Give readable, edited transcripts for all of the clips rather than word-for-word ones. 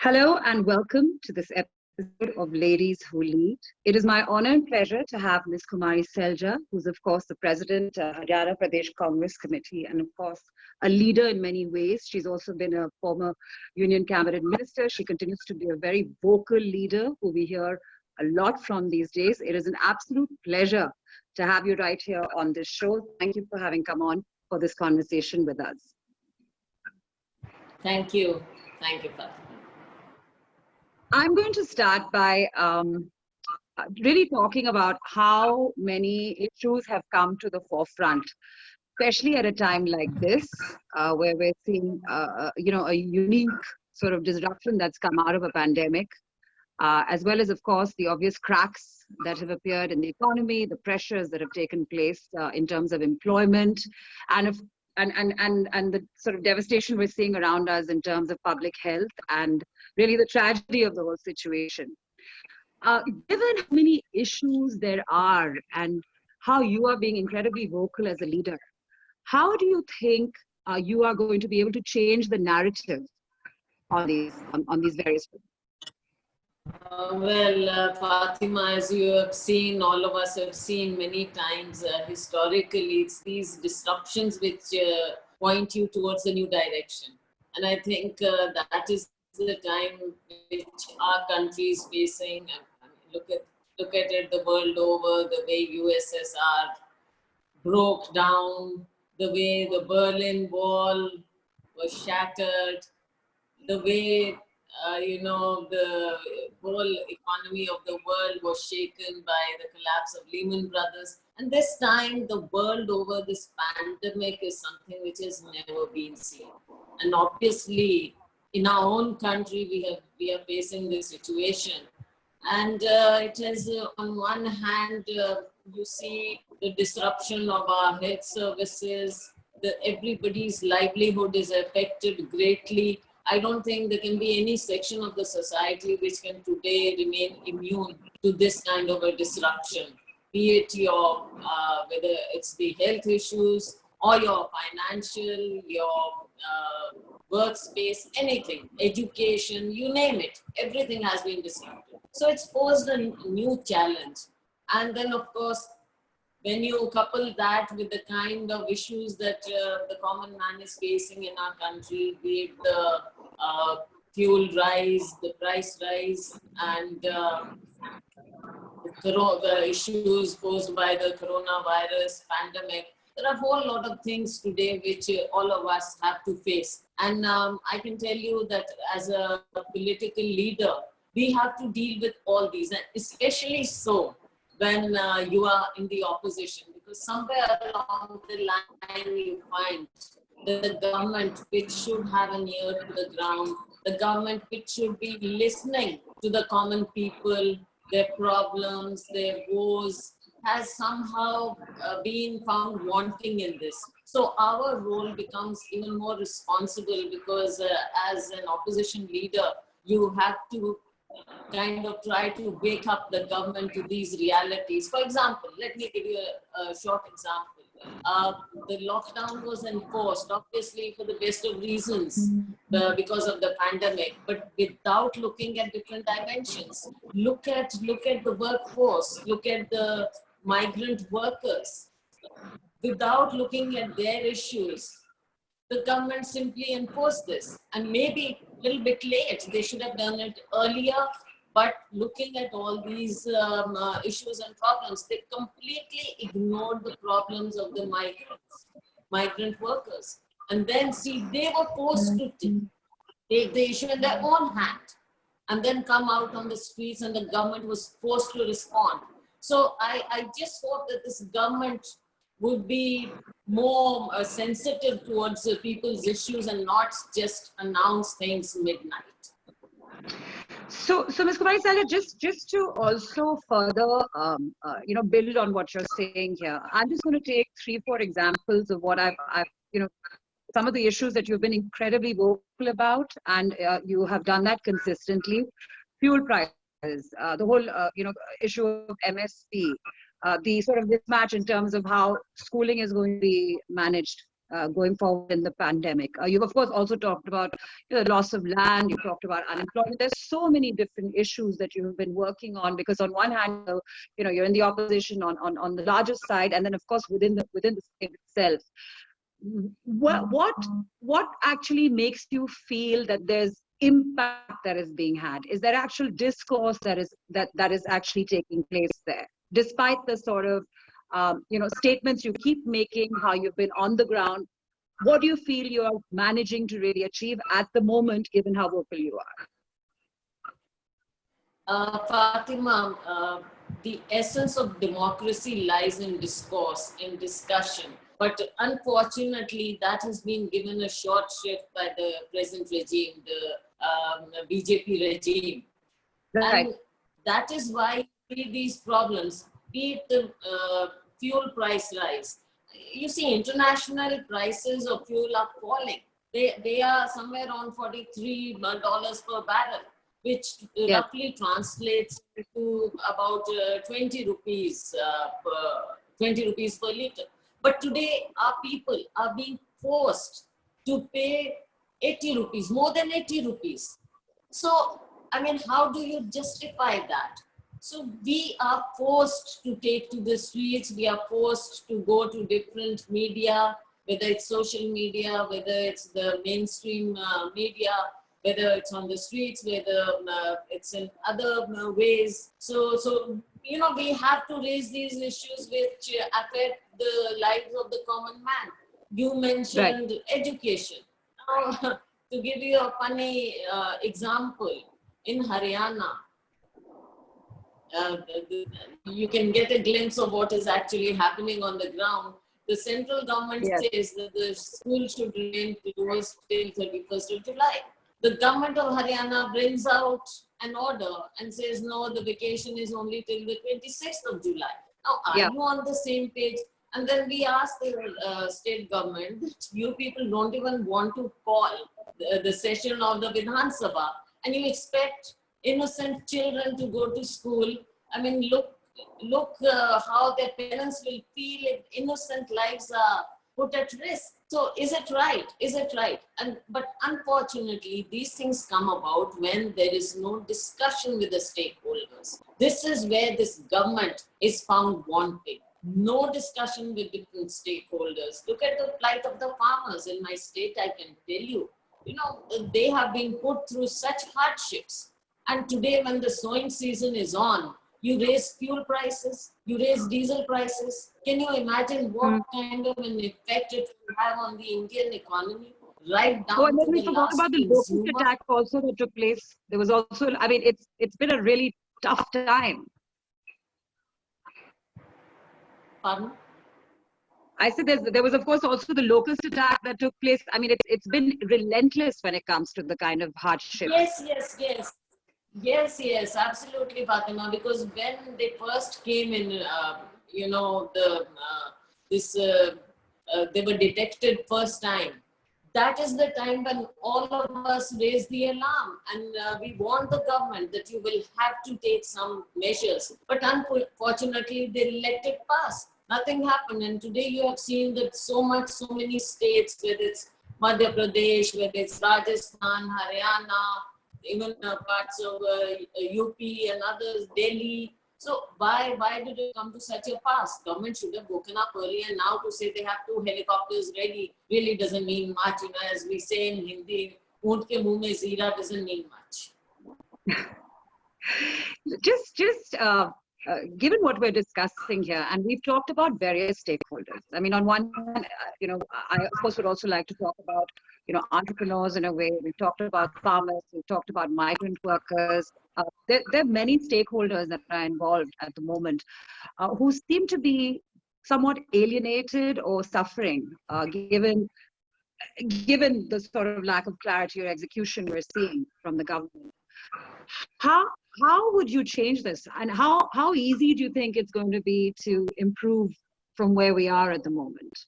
Hello and welcome to this episode of Ladies Who Lead. It is my honor and pleasure to have Ms. Kumari Selja, who's of course the President, Haryana Pradesh Congress Committee, and of course a leader in many ways. She's also been a former Union Cabinet Minister. She continues to be a very vocal leader who we hear a lot from these days. It is an absolute pleasure to have you right here on this show. Thank you for having come on for this conversation with us. Thank you. Thank you, Fatima. I'm going to start by really talking about how many issues have come to the forefront, especially at a time like this, where we're seeing, a unique sort of disruption that's come out of a pandemic, as well as, of course, the obvious cracks that have appeared in the economy, the pressures that have taken place in terms of employment, and the sort of devastation we're seeing around us in terms of public health and really the tragedy of the whole situation. Given how many issues there are and how you are being incredibly vocal as a leader, how do you think you are going to be able to change the narrative on these various things? Fatima, as you have seen, all of us have seen many times, historically, it's these disruptions which point you towards a new direction. And I think that is the time which our country is facing. Look at it the world over, the way USSR broke down, the way the Berlin Wall was shattered, the way the whole economy of the world was shaken by the collapse of Lehman Brothers. And this time, the world over, this pandemic is something which has never been seen. And obviously, in our own country, we are facing this situation. And it is, on one hand, you see the disruption of our health services, everybody's livelihood is affected greatly. I don't think there can be any section of the society which can today remain immune to this kind of a disruption, be it your, whether it's the health issues or your financial, your workspace, anything, education, you name it, everything has been disrupted. So it's posed a new challenge. And then of course, when you couple that with the kind of issues that the common man is facing in our country, be it the fuel rise, the price rise, and the issues posed by the coronavirus pandemic, there are a whole lot of things today which all of us have to face. And I can tell you that as a political leader, we have to deal with all these, and especially so when you are in the opposition, because somewhere along the line you find the government which should have an ear to the ground, the government which should be listening to the common people, their problems, their woes, has somehow been found wanting in this. So our role becomes even more responsible because as an opposition leader, you have to kind of try to wake up the government to these realities. For example, let me give you a short example. The lockdown was enforced, obviously for the best of reasons, because of the pandemic, but without looking at different dimensions. Look at the workforce, look at the migrant workers. Without looking at their issues, the government simply enforced this, and maybe a little bit late. They should have done it earlier, but looking at all these issues and problems, they completely ignored the problems of the migrant workers. And then see, they were forced to take the issue in their own hand and then come out on the streets, and the government was forced to respond. So I just hope that this government would be more sensitive towards people's issues and not just announce things midnight. So Ms. Kumari Selja, just to also further, build on what you're saying here, I'm just going to take 3-4 examples of what I've some of the issues that you've been incredibly vocal about, and you have done that consistently. Fuel prices, the whole, issue of MSP, the sort of mismatch in terms of how schooling is going to be managed going forward in the pandemic. You've of course also talked about loss of land. You've talked about unemployment. There's so many different issues that you've been working on, because on one hand, you're in the opposition on the largest side, and then of course within the state itself. What actually makes you feel that there's impact that is being had? Is there actual discourse that is actually taking place there, despite the sort of statements you keep making, how you've been on the ground? What do you feel you're managing to really achieve at the moment, given how vocal you are? Fatima, the essence of democracy lies in discourse, in discussion. But unfortunately, that has been given a short shrift by the present regime, the BJP regime. Right. And that is why we see these problems, be it the fuel price rise. You see, international prices of fuel are falling. They are somewhere around $43 per barrel, which roughly translates to about 20 rupees per liter. But today, our people are being forced to pay 80 rupees, more than 80 rupees. So, I mean, how do you justify that? So we are forced to take to the streets. We are forced to go to different media, whether it's social media, whether it's the mainstream media, whether it's on the streets, whether it's in other ways. So we have to raise these issues which affect the lives of the common man. You mentioned education. Now, to give you a funny example, in Haryana, you can get a glimpse of what is actually happening on the ground. The central government says that the school should remain closed till 31st of July. The government of Haryana brings out an order and says, no, the vacation is only till the 26th of July. Now, are you on the same page? And then we ask the state government that you people don't even want to call the session of the Vidhan Sabha, and you expect innocent children to go to school. I mean, look how their parents will feel if innocent lives are put at risk. So is it right? Is it right? But unfortunately, these things come about when there is no discussion with the stakeholders. This is where this government is found wanting. No discussion with different stakeholders. Look at the plight of the farmers in my state. I can tell you, they have been put through such hardships. And today, when the sowing season is on, you raise fuel prices, you raise diesel prices. Can you imagine what kind of an effect it will have on the Indian economy? Right down and then to we the forgot last about the locust attack also that took place. There was also, I mean, it's been a really tough time. Pardon? I said there was of course also the locust attack that took place. I mean, it's been relentless when it comes to the kind of hardship. Yes, absolutely, Fatima. Because when they first came in, they were detected first time. That is the time when all of us raised the alarm, and we warned the government that you will have to take some measures. But unfortunately, they let it pass. Nothing happened. And today you have seen that so many states, whether it's Madhya Pradesh, whether it's Rajasthan, Haryana, even parts of UP and others, Delhi. So why did it come to such a pass? Government should have woken up early, and now to say they have 2 helicopters ready really doesn't mean much. As we say in Hindi, "Oont ke muh mein zeera" doesn't mean much. Given what we're discussing here, and we've talked about various stakeholders. I mean, on one hand, I of course would also like to talk about, entrepreneurs in a way. We've talked about farmers. We've talked about migrant workers. There are many stakeholders that are involved at the moment who seem to be somewhat alienated or suffering, given the sort of lack of clarity or execution we're seeing from the government. How would you change this, and how easy do you think it's going to be to improve from where we are at the moment?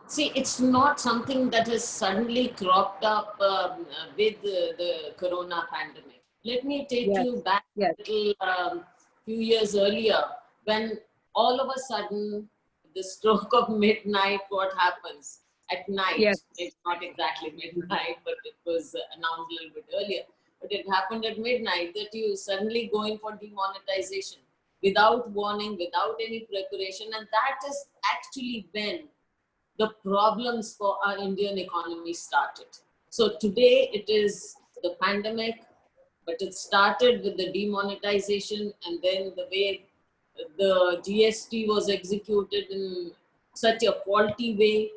See, it's not something that has suddenly cropped up with the corona pandemic. Let me take you back a little few years earlier, when all of a sudden, the stroke of midnight, what happens? at night. Yes. It's not exactly midnight, but it was announced a little bit earlier. But it happened at midnight that you suddenly go in for demonetization without warning, without any preparation. And that is actually when the problems for our Indian economy started. So today it is the pandemic, but it started with the demonetization, and then the way the GST was executed in such a faulty way.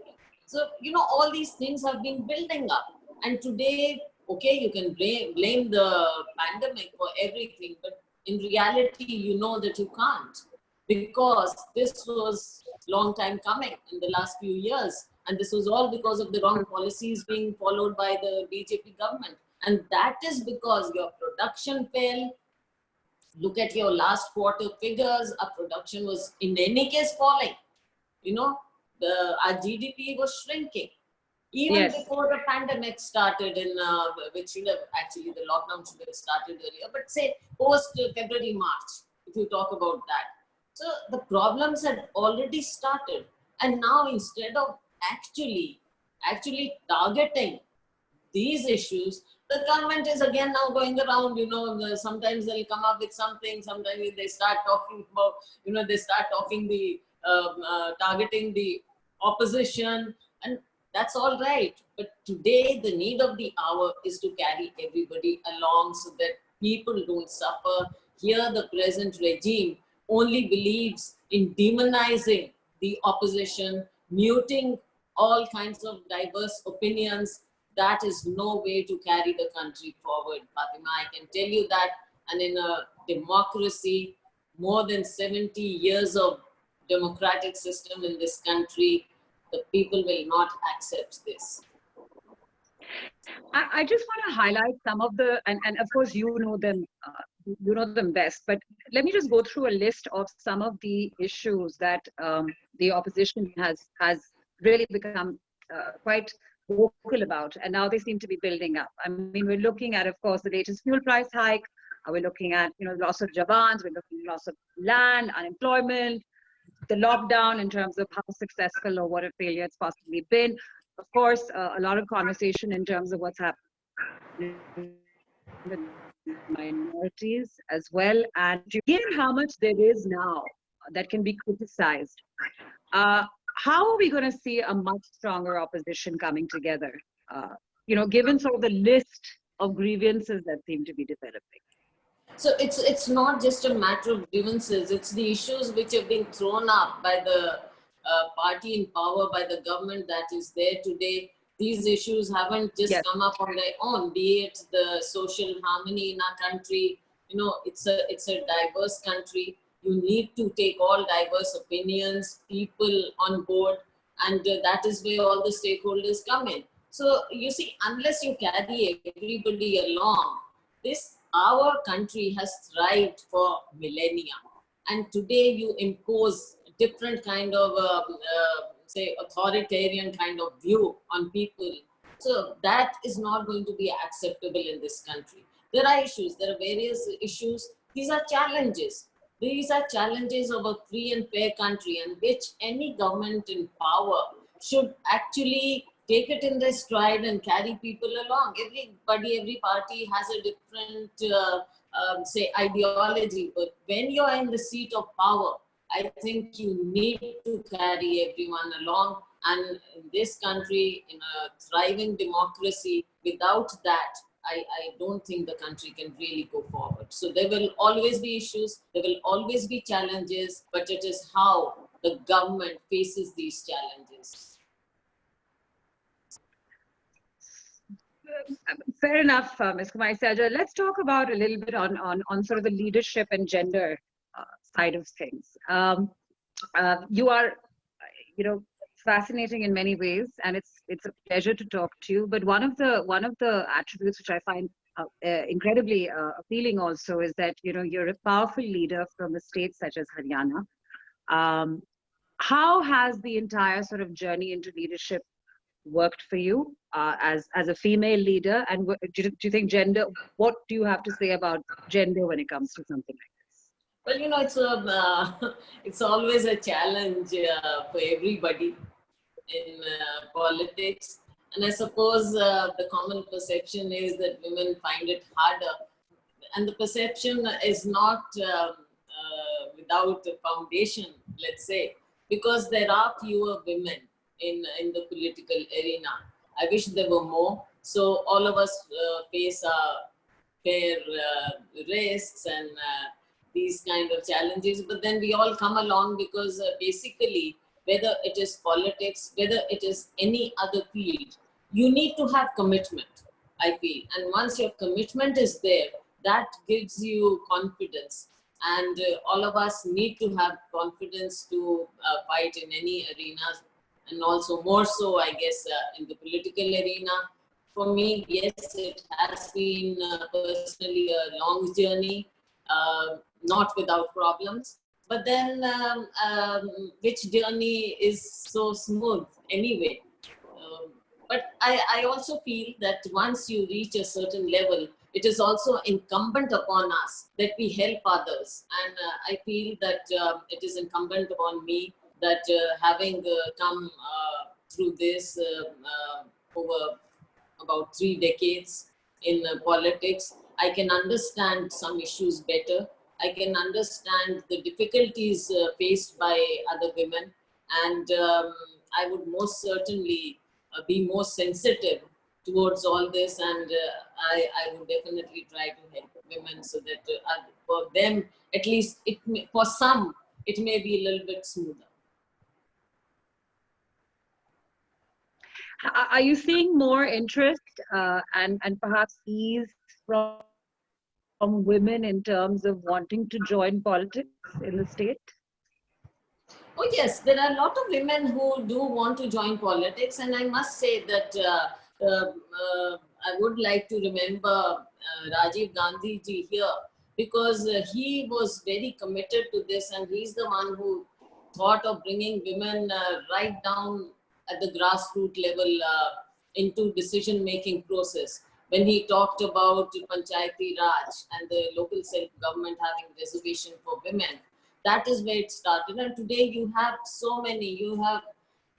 So, all these things have been building up. And today, okay, you can blame the pandemic for everything, but in reality, you know that you can't, because this was long time coming in the last few years. And this was all because of the wrong policies being followed by the BJP government. And that is because your production fell. Look at your last quarter figures. Our production was in any case falling. Our GDP was shrinking. Even Yes. before the pandemic started, which should have actually, the lockdown should have started earlier, but say post February, March, if you talk about that. So the problems had already started. And now instead of actually targeting these issues, the government is again now going around, sometimes they'll come up with something, sometimes they start talking about, targeting the opposition, and that's all right. But today, the need of the hour is to carry everybody along so that people don't suffer. Here, the present regime only believes in demonizing the opposition, muting all kinds of diverse opinions. That is no way to carry the country forward, Fatima. I can tell you that. And in a democracy, more than 70 years of democratic system in this country, the people will not accept this. I just want to highlight some of the, and of course you know them best, but let me just go through a list of some of the issues that the opposition has really become quite vocal about, and now they seem to be building up. I mean, we're looking at, of course, the latest fuel price hike. We're looking at, loss of jawans. We're looking at loss of land, unemployment, the lockdown in terms of how successful or what a failure it's possibly been. Of course, a lot of conversation in terms of what's happening with minorities as well. And given how much there is now that can be criticized, how are we going to see a much stronger opposition coming together, given sort of the list of grievances that seem to be developing? So it's not just a matter of grievances, it's the issues which have been thrown up by the party in power, by the government that is there today. These issues haven't just come up on their own, be it the social harmony in our country. It's a diverse country. You need to take all diverse opinions, people on board, and that is where all the stakeholders come in. So you see, unless you carry everybody along, our country has thrived for millennia, and today you impose different kind of say authoritarian kind of view on people. So that is not going to be acceptable in this country. There are issues, there are various issues. These are challenges. These are challenges of a free and fair country, and which any government in power should actually take it in their stride and carry people along. Every party has a different, say, ideology. But when you're in the seat of power, I think you need to carry everyone along. And in this country, in a thriving democracy, without that, I don't think the country can really go forward. So there will always be issues, there will always be challenges, but it is how the government faces these challenges. Fair enough, Ms. Kumari Selja. Let's talk about a little bit on sort of the leadership and gender side of things. You are, fascinating in many ways, and it's a pleasure to talk to you. But one of the attributes which I find incredibly appealing also is that you're a powerful leader from a state such as Haryana. How has the entire sort of journey into leadership worked for you as a female leader? And do you think gender? What do you have to say about gender when it comes to something like this? Well, it's always a challenge for everybody. in politics. And I suppose the common perception is that women find it harder. And the perception is not without a foundation, let's say, because there are fewer women in the political arena. I wish there were more. So all of us face fair risks and these kind of challenges, but then we all come along because basically, whether it is politics, whether it is any other field, you need to have commitment, I feel. And once your commitment is there, that gives you confidence. And all of us need to have confidence to fight in any arenas, and also more so, I guess, in the political arena. For me, yes, it has been personally a long journey, not without problems. But then, which journey is so smooth anyway? But I also feel that once you reach a certain level, it is also incumbent upon us that we help others. And I feel that it is incumbent upon me that having come through this over about 3 decades in politics, I can understand some issues better. I can understand the difficulties faced by other women. And I would most certainly be more sensitive towards all this, and I would definitely try to help women so that for them, at least for some, it may be a little bit smoother. Are you seeing more interest and perhaps ease from women in terms of wanting to join politics in the state? Oh yes, there are a lot of women who do want to join politics, and I must say that I would like to remember Rajiv Gandhi ji here, because he was very committed to this, and he's the one who thought of bringing women right down at the grassroots level into decision-making process. When he talked about Panchayati Raj and the local self-government having reservation for women, that is where it started. And today you have so many, you have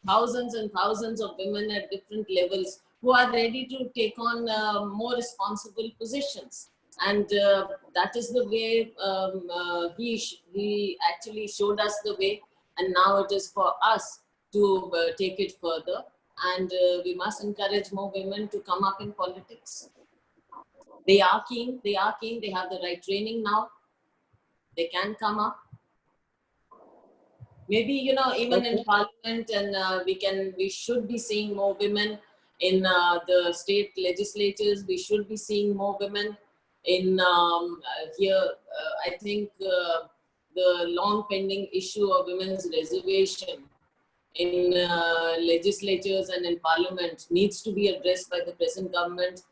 thousands and thousands of women at different levels who are ready to take on more responsible positions. And that is the way he actually showed us the way. And now it is for us to take it further. And we must encourage more women to come up in politics. They are keen, they have the right training now. They can come up. Maybe, even in parliament, and we should be seeing more women in the state legislatures. We should be seeing more women in here. I think the long pending issue of women's reservation in legislatures and in parliament needs to be addressed by the present government.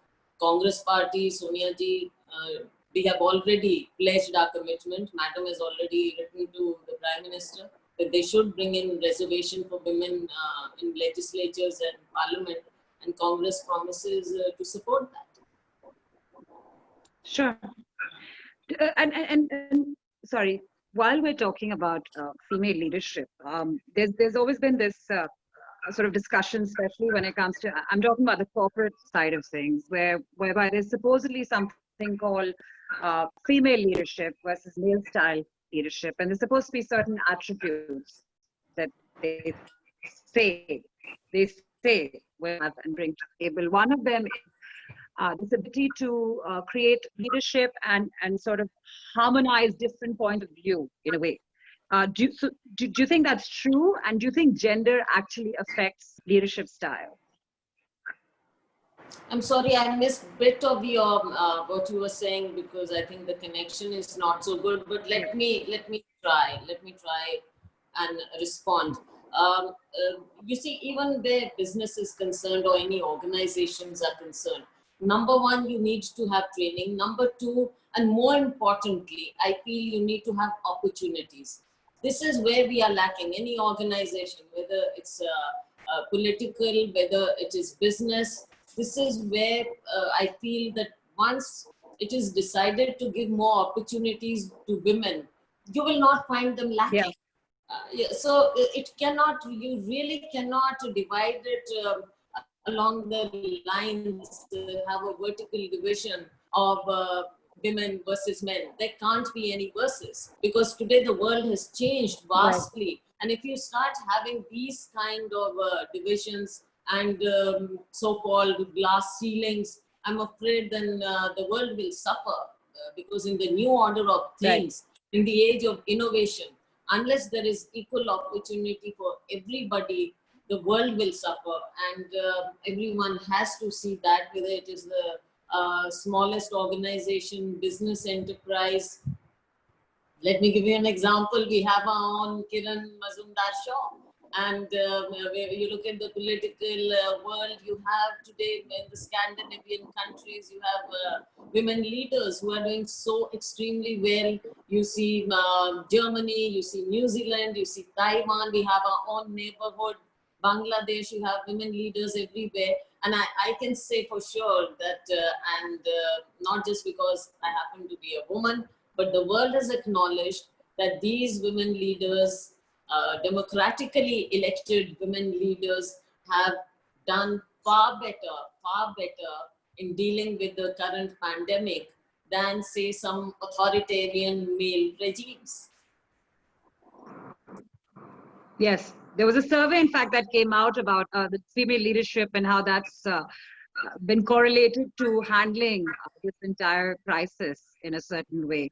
Congress party, Sonia ji, we have already pledged our commitment. Madam has already written to the Prime Minister that they should bring in reservation for women in legislatures and parliament, and Congress promises to support that. Sure. And sorry, while we're talking about female leadership, there's always been this sort of discussion, especially when it comes to, I'm talking about the corporate side of things, whereby there's supposedly something called female leadership versus male style leadership, and there's supposed to be certain attributes that they say will have and bring to the table. One of them is this ability to create leadership and sort of harmonize different points of view in a way. Do you think that's true? And do you think gender actually affects leadership style? I'm sorry, I missed a bit of your what you were saying, because I think the connection is not so good. But let me try and respond. You see, even where business is concerned or any organizations are concerned, number one, you need to have training. Number two, and more importantly, I feel you need to have opportunities. This is where we are lacking. Any organization, whether it's political, whether it is business, this is where I feel that once it is decided to give more opportunities to women, you will not find them lacking. Yeah, so it cannot, you really cannot divide it along the lines, have a vertical division of women versus men. There can't be any versus, because today the world has changed Right. vastly. And if you start having these kind of divisions and so-called glass ceilings, I'm afraid then the world will suffer, because in the new order of Right. things, in the age of innovation, unless there is equal opportunity for everybody, the world will suffer. And everyone has to see that, whether it is the smallest organization, business enterprise. Let me give you an example. We have our own Kiran Mazumdar Shaw. And where you look at the political world, you have today in the Scandinavian countries, you have women leaders who are doing so extremely well. You see Germany, you see New Zealand, you see Taiwan, we have our own neighborhood. Bangladesh, you have women leaders everywhere. And I can say for sure that, not just because I happen to be a woman, but the world has acknowledged that these women leaders, democratically elected women leaders, have done far better in dealing with the current pandemic than, say, some authoritarian male regimes. Yes, there was a survey, in fact, that came out about the female leadership and how that's been correlated to handling this entire crisis in a certain way.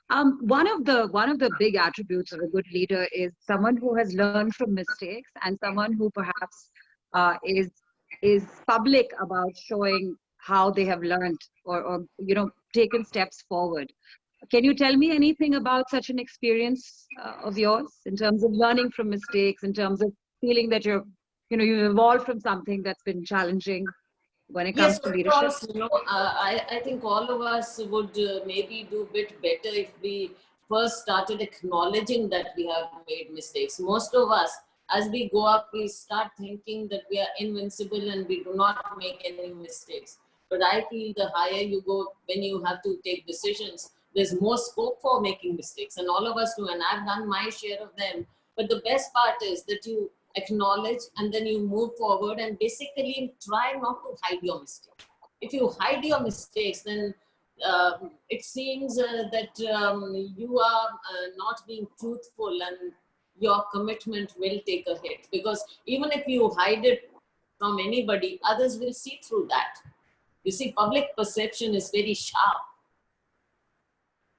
One of the big attributes of a good leader is someone who has learned from mistakes, and someone who perhaps is public about showing how they have learned, or taken steps forward. Can you tell me anything about such an experience of yours, in terms of learning from mistakes, in terms of feeling that you've evolved from something that's been challenging when it comes Yes, to of leadership? course. I think all of us would maybe do a bit better if we first started acknowledging that we have made mistakes. Most of us, as we go up, we start thinking that we are invincible and we do not make any mistakes. But I feel the higher you go, when you have to take decisions, there's more scope for making mistakes. And all of us do, and I've done my share of them. But the best part is that you acknowledge and then you move forward, and basically try not to hide your mistakes. If you hide your mistakes, then it seems that you are not being truthful, and your commitment will take a hit, because even if you hide it from anybody, others will see through that. You see, public perception is very sharp.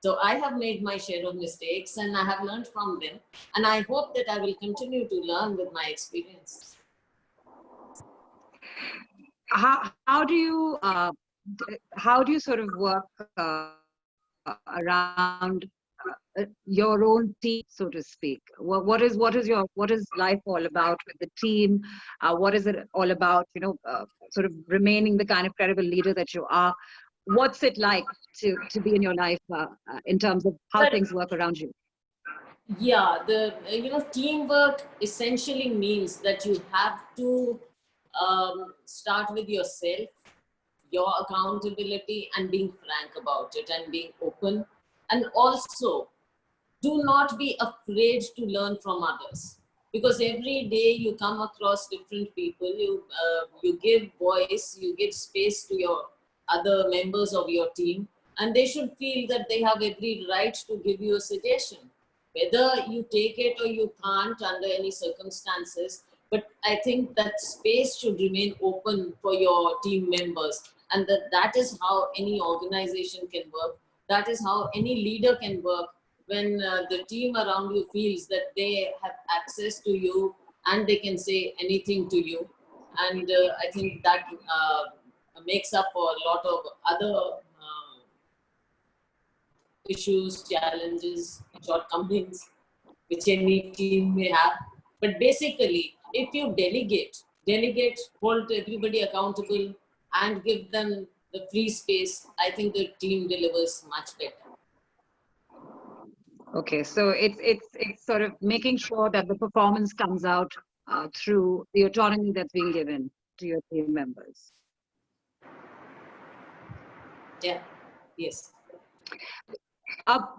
So I have made my share of mistakes and I have learned from them. And I hope that I will continue to learn with my experience. How do you sort of work around your own team, so to speak? What is life all about with the team? What is it all about? Sort of remaining the kind of credible leader that you are. What's it like to be in your life in terms of how But things work around you? yeah, the teamwork essentially means that you have to start with yourself, your accountability, and being frank about it and being open. And also, do not be afraid to learn from others, because every day you come across different people. You give voice, you give space to your other members of your team, and they should feel that they have every right to give you a suggestion, whether you take it or you can't under any circumstances. But I think that space should remain open for your team members, and that is how any organization can work. That is how any leader can work, when the team around you feels that they have access to you and they can say anything to you. And I think that makes up for a lot of other issues, challenges, shortcomings which any team may have. But basically, if you delegate, hold everybody accountable, and give them the free space, I think the team delivers much better. Okay, so it's sort of making sure that the performance comes out through the autonomy that's being given to your team members. Yeah. Yes.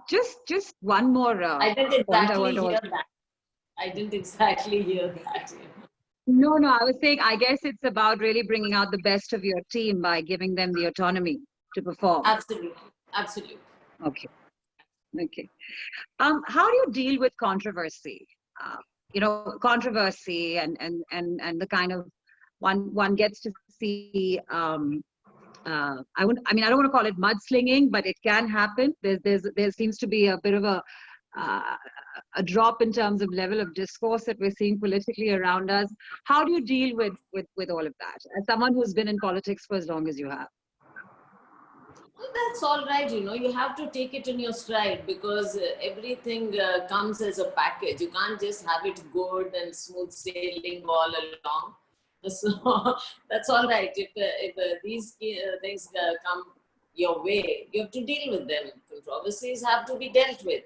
Just one more I didn't point I exactly want to hear also. that. I didn't exactly hear that. No, I was saying, I guess it's about really bringing out the best of your team by giving them the autonomy to perform. Absolutely. Absolutely. Okay. Okay. How do you deal with controversy? Controversy and the kind of one gets to see. I don't want to call it mudslinging, but it can happen. There seems to be a bit of uh, a drop in terms of level of discourse that we're seeing politically around us. How do you deal with all of that as someone who's been in politics for as long as you have? Well, that's all right. You have to take it in your stride because everything comes as a package. You can't just have it good and smooth sailing all along. So that's all right. If these things come your way, you have to deal with them. Controversies have to be dealt with.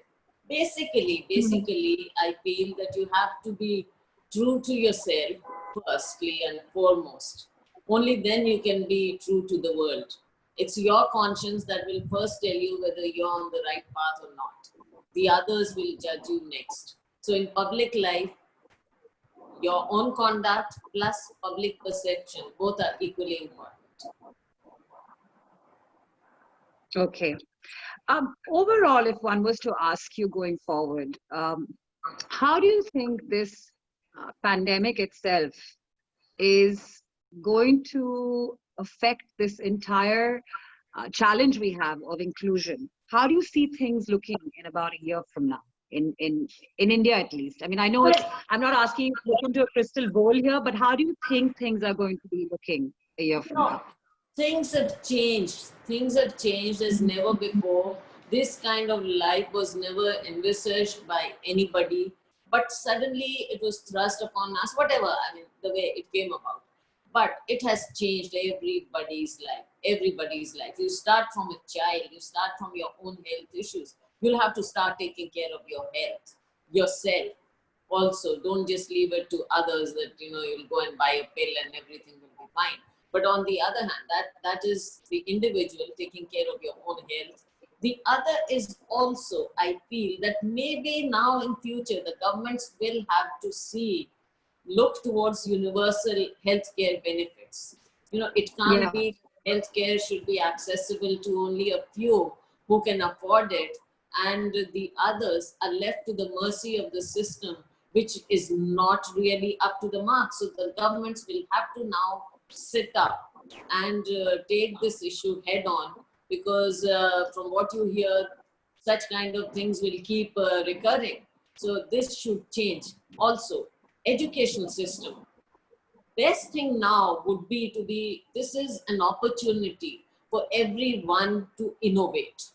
Basically, I feel that you have to be true to yourself firstly and foremost. Only then you can be true to the world. It's your conscience that will first tell you whether you're on the right path or not. The others will judge you next. So in public life, your own conduct plus public perception, both are equally important. Okay. Overall, if one was to ask you going forward, how do you think this pandemic itself is going to affect this entire challenge we have of inclusion? How do you see things looking in about a year from now? In India, at least. I mean, I know I'm not asking you to look into a crystal ball here, but how do you think things are going to be looking a year from now? Things have changed. Things have changed as never before. This kind of life was never envisaged by anybody, but suddenly it was thrust upon us, whatever, I mean, the way it came about. But it has changed everybody's life. Everybody's life. You start from a child, you start from your own health issues. You'll have to start taking care of your health, yourself. Also, don't just leave it to others that you'll go and buy a pill and everything will be fine. But on the other hand, that is the individual taking care of your own health. The other is also, I feel that maybe now in future the governments will have to look towards universal healthcare benefits. It can't be healthcare should be accessible to only a few who can afford it, and the others are left to the mercy of the system, which is not really up to the mark. So the governments will have to now sit up and take this issue head on, because from what you hear, such kind of things will keep recurring. So this should change. Also, educational system. Best thing now would be this is an opportunity for everyone to innovate.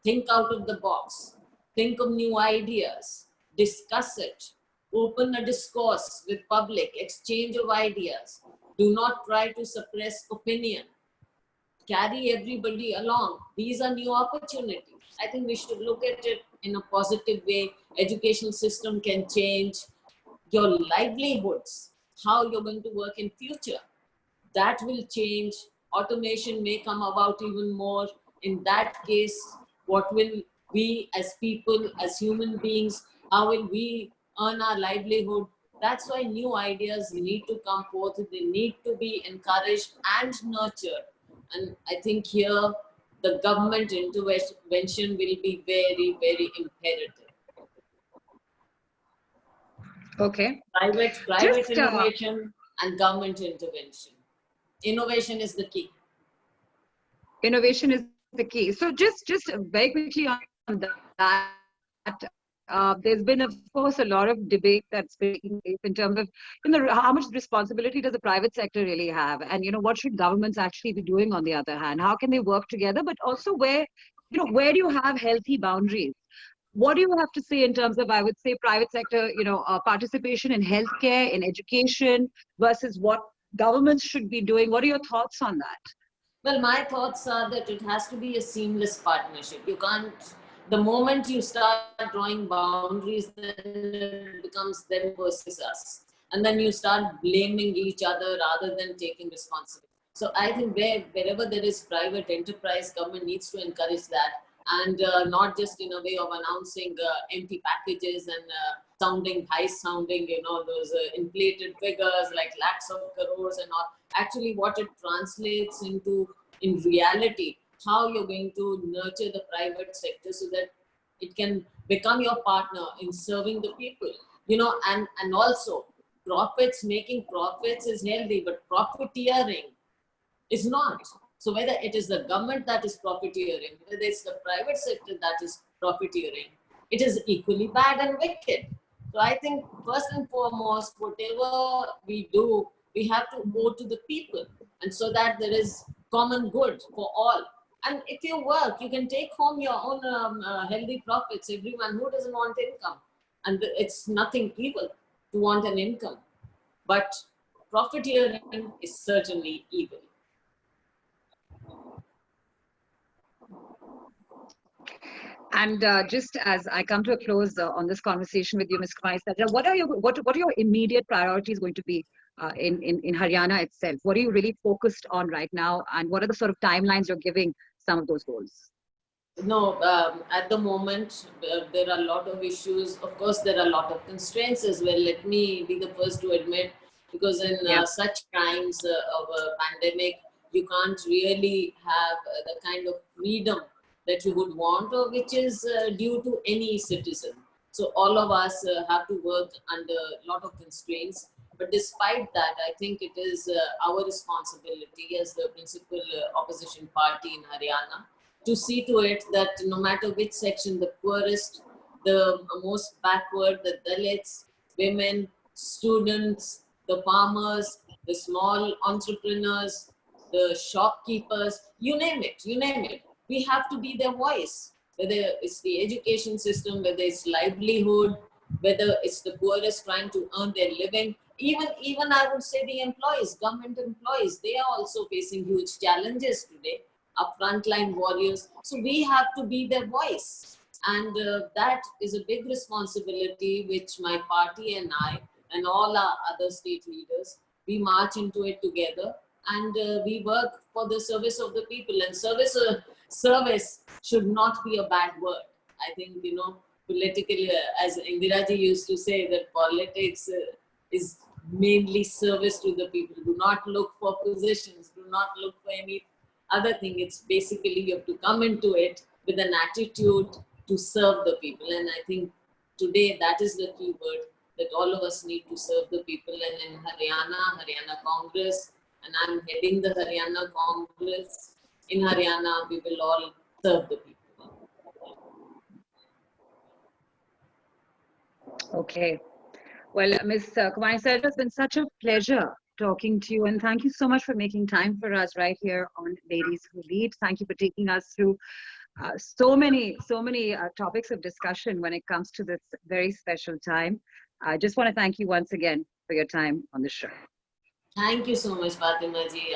Think out of the box. Think of new ideas. Discuss it. Open a discourse with public, exchange of ideas. Do not try to suppress opinion. Carry everybody along. These are new opportunities. I think we should look at it in a positive way. Education system can change your livelihoods, how you're going to work in future. That will change. Automation may come about even more. In that case, what will we as people, as human beings, how will we earn our livelihood? That's why new ideas need to come forth. They need to be encouraged and nurtured. And I think here the government intervention will be very, very imperative. Okay. Private innovation and government intervention. Innovation is the key. Innovation is the key. So just very quickly on that, there's been, of course, a lot of debate that's been taking place in terms of how much responsibility does the private sector really have, and what should governments actually be doing on the other hand? How can they work together? But also where do you have healthy boundaries? What do you have to say in terms of, I would say, private sector, participation in healthcare, in education, versus what governments should be doing? What are your thoughts on that? Well, my thoughts are that it has to be a seamless partnership. You can't, the moment you start drawing boundaries, then it becomes them versus us. And then you start blaming each other rather than taking responsibility. So I think wherever there is private enterprise, government needs to encourage that. And not just in a way of announcing empty packages and sounding, high sounding, those inflated figures like lakhs of crores and all. Actually, what it translates into in reality, how you're going to nurture the private sector so that it can become your partner in serving the people, and also making profits is healthy, but profiteering is not. So whether it is the government that is profiteering, whether it's the private sector that is profiteering, it is equally bad and wicked. So I think first and foremost, whatever we do, we have to go to the people, and so that there is common good for all. And if you work, you can take home your own healthy profits. Everyone who doesn't want income, and it's nothing evil to want an income, but profiteering is certainly evil. And just as I come to a close on this conversation with you, Ms. Kumari Selja, what are your immediate priorities going to be in Haryana itself? What are you really focused on right now, and what are the sort of timelines you're giving some of those goals? No, at the moment, there are a lot of issues. Of course, there are a lot of constraints as well. Let me be the first to admit, because in such times of a pandemic, you can't really have the kind of freedom that you would want, or which is due to any citizen. So all of us have to work under a lot of constraints. But despite that, I think it is our responsibility as the principal opposition party in Haryana to see to it that no matter which section, the poorest, the most backward, the Dalits, women, students, the farmers, the small entrepreneurs, the shopkeepers, you name it. We have to be their voice, whether it's the education system, whether it's livelihood, whether it's the poorest trying to earn their living, even I would say the employees, government employees, they are also facing huge challenges today, our frontline warriors. So we have to be their voice. And that is a big responsibility which my party and I and all our other state leaders, we march into it together, and we work for the service of the people. And service should not be a bad word. I think, politically, as Indiraji used to say, that politics is mainly service to the people. Do not look for positions, do not look for any other thing. It's basically you have to come into it with an attitude to serve the people. And I think today that is the key word, that all of us need to serve the people. And in Haryana Congress, and I'm heading the Haryana Congress. In Haryana, we will all serve the people. Okay. Well, Ms. Kumari Selja, it's been such a pleasure talking to you, and thank you so much for making time for us right here on Ladies Who Lead. Thank you for taking us through so many topics of discussion when it comes to this very special time. I just want to thank you once again for your time on the show. Thank you so much, Fatima ji.